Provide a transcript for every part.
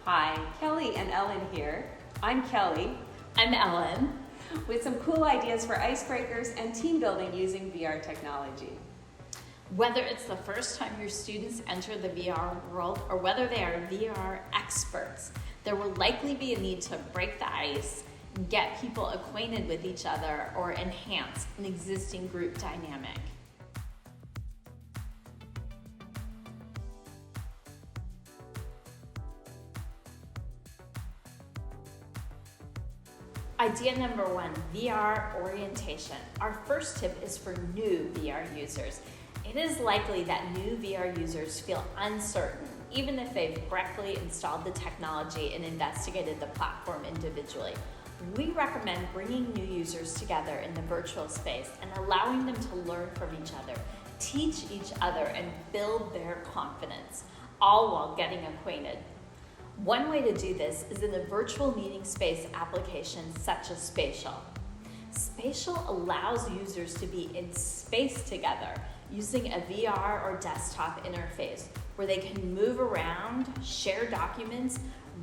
Hi, Kelly and Ellen here. I'm Kelly. I'm Ellen. With some cool ideas for icebreakers and team building using VR technology. Whether it's the first time your students enter the VR world or whether they are VR experts, there will likely be a need to break the ice, get people acquainted with each other, or enhance an existing group dynamic. Idea number 1, VR orientation. Our first tip is for new VR users. It is likely that new VR users feel uncertain, even if they've correctly installed the technology and investigated the platform individually. We recommend bringing new users together in the virtual space and allowing them to learn from each other, teach each other, and build their confidence, all while getting acquainted. One way to do this is in a virtual meeting space application such as Spatial. Spatial allows users to be in space together using a VR or desktop interface where they can move around, share documents,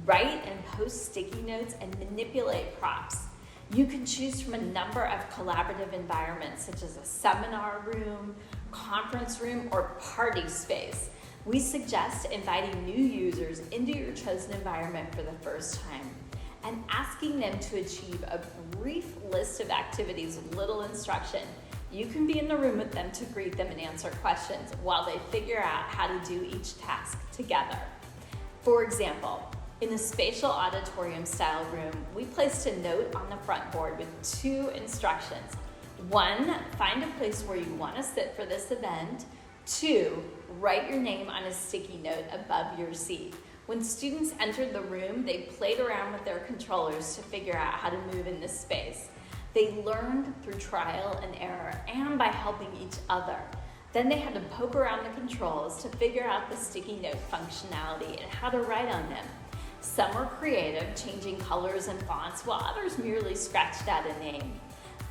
write and post sticky notes, and manipulate props. You can choose from a number of collaborative environments such as a seminar room, conference room, or party space. We suggest inviting new users into your chosen environment for the first time and asking them to achieve a brief list of activities with little instruction. You can be in the room with them to greet them and answer questions while they figure out how to do each task together. For example, in the Spatial auditorium style room, we placed a note on the front board with 2 instructions. 1, find a place where you want to sit for this event. 2, write your name on a sticky note above your seat. When students entered the room, they played around with their controllers to figure out how to move in this space. They learned through trial and error and by helping each other. Then they had to poke around the controls to figure out the sticky note functionality and how to write on them. Some were creative, changing colors and fonts, while others merely scratched out a name.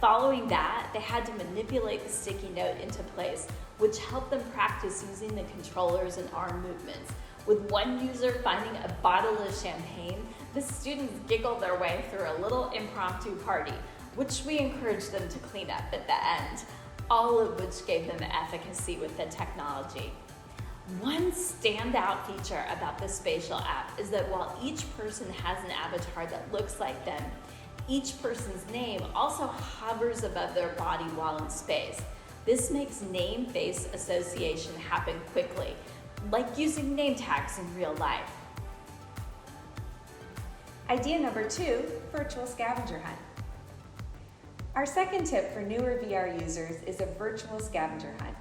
Following that, they had to manipulate the sticky note into place, which helped them practice using the controllers and arm movements. With one user finding a bottle of champagne, the students giggled their way through a little impromptu party, which we encouraged them to clean up at the end, all of which gave them efficacy with the technology. One standout feature about the Spatial app is that while each person has an avatar that looks like them, each person's name also hovers above their body while in space. This makes name-face association happen quickly, like using name tags in real life. Idea number 2, virtual scavenger hunt. Our second tip for newer VR users is a virtual scavenger hunt.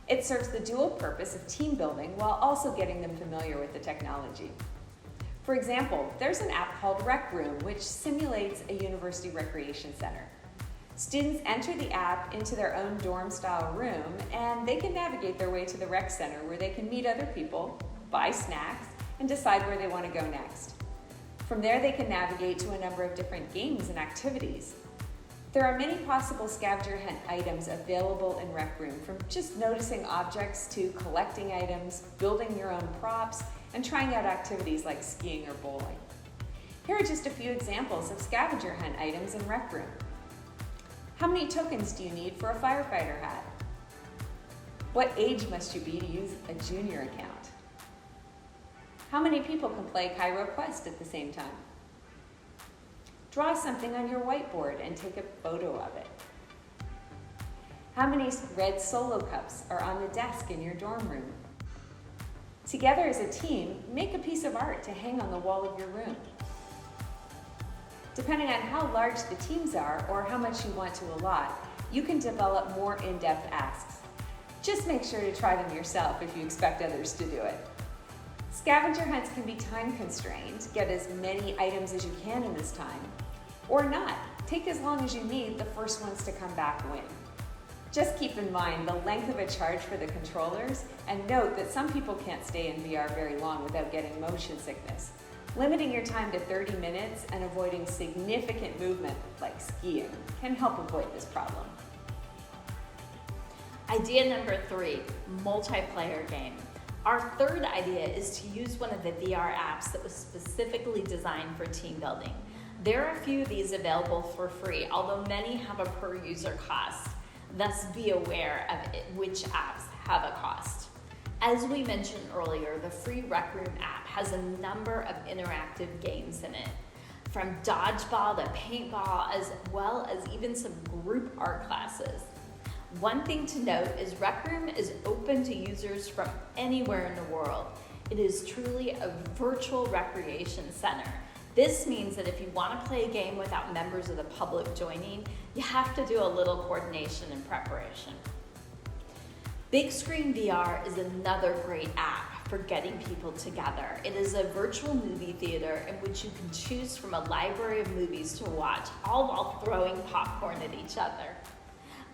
It serves the dual purpose of team building while also getting them familiar with the technology. For example, there's an app called Rec Room, which simulates a university recreation center. Students enter the app into their own dorm-style room, and they can navigate their way to the rec center where they can meet other people, buy snacks, and decide where they want to go next. From there, they can navigate to a number of different games and activities. There are many possible scavenger hunt items available in Rec Room, from just noticing objects to collecting items, building your own props, and trying out activities like skiing or bowling. Here are just a few examples of scavenger hunt items in Rec Room. How many tokens do you need for a firefighter hat? What age must you be to use a junior account? How many people can play Cairo Quest at the same time? Draw something on your whiteboard and take a photo of it. How many red Solo cups are on the desk in your dorm room? Together as a team, make a piece of art to hang on the wall of your room. Depending on how large the teams are or how much you want to allot, you can develop more in-depth asks. Just make sure to try them yourself if you expect others to do it. Scavenger hunts can be time constrained. Get as many items as you can in this time, or not. Take as long as you need. The first ones to come back win. Just keep in mind the length of a charge for the controllers, and note that some people can't stay in VR very long without getting motion sickness. Limiting your time to 30 minutes and avoiding significant movement, like skiing, can help avoid this problem. Idea number 3, multiplayer game. Our third idea is to use one of the VR apps that was specifically designed for team building. There are a few of these available for free, although many have a per user cost. Thus, be aware of which apps have a cost. As we mentioned earlier, the free Rec Room app has a number of interactive games in it, from dodgeball to paintball, as well as even some group art classes. One thing to note is Rec Room is open to users from anywhere in the world. It is truly a virtual recreation center. This means that if you want to play a game without members of the public joining, you have to do a little coordination and preparation. Big Screen VR is another great app for getting people together. It is a virtual movie theater in which you can choose from a library of movies to watch, all while throwing popcorn at each other.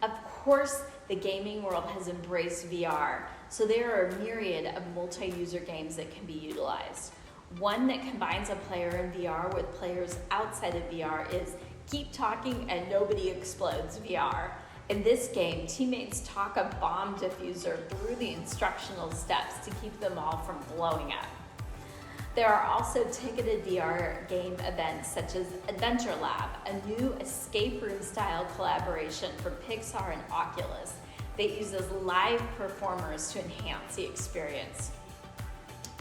Of course, the gaming world has embraced VR, so there are a myriad of multi-user games that can be utilized. One that combines a player in VR with players outside of VR is Keep Talking and Nobody Explodes VR. In this game, teammates talk a bomb diffuser through the instructional steps to keep them all from blowing up. There are also ticketed VR game events such as Adventure Lab, a new escape room style collaboration from Pixar and Oculus that uses live performers to enhance the experience.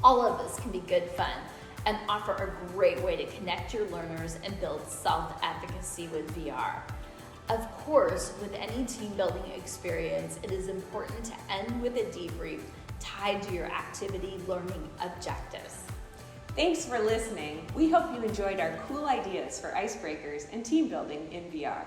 All of this can be good fun and offer a great way to connect your learners and build self-efficacy with VR. Of course, with any team building experience, it is important to end with a debrief tied to your activity learning objectives. Thanks for listening. We hope you enjoyed our cool ideas for icebreakers and team building in VR.